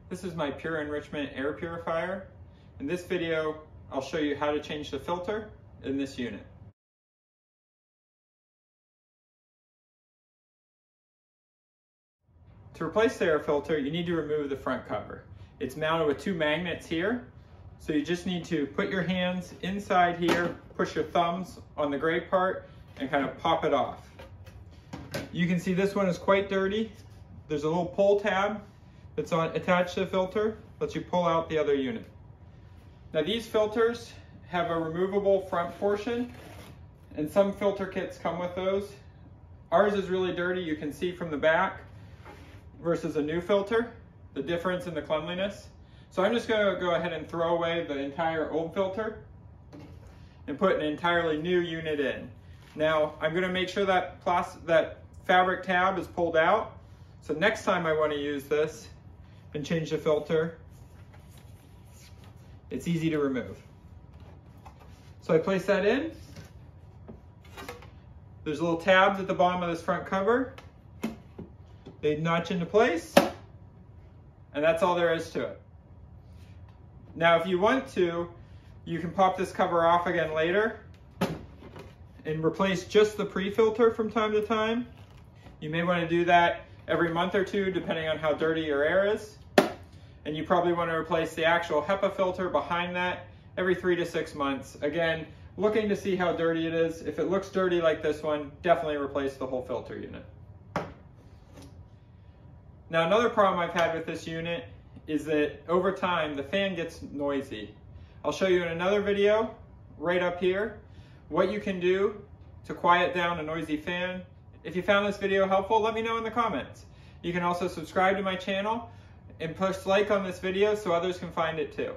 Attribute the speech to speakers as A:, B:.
A: This is my Pure Enrichment Air Purifier. In this video, I'll show you how to change the filter in this unit. To replace the air filter, you need to remove the front cover. It's mounted with two magnets here, so you just need to put your hands inside here, push your thumbs on the gray part, and kind of pop it off. You can see this one is quite dirty. There's a little pull tab that's attached to the filter, lets you pull out the other unit. Now these filters have a removable front portion, and some filter kits come with those. Ours is really dirty, you can see from the back, versus a new filter, the difference in the cleanliness. So I'm just going to go ahead and throw away the entire old filter and put an entirely new unit in. Now I'm going to make sure that fabric tab is pulled out, so next time I want to use this and change the filter, it's easy to remove. So I place that in. There's little tabs at the bottom of this front cover. They notch into place, and that's all there is to it. Now if you want to, you can pop this cover off again later and replace just the pre-filter from time to time. You may want to do that every month or two, depending on how dirty your air is. And you probably want to replace the actual HEPA filter behind that every 3 to 6 months. Again, looking to see how dirty it is. If it looks dirty like this one, definitely replace the whole filter unit. Now another problem I've had with this unit is that over time the fan gets noisy. I'll show you in another video right up here what you can do to quiet down a noisy fan. If you found this video helpful, let me know in the comments. You can also subscribe to my channel and push like on this video so others can find it too.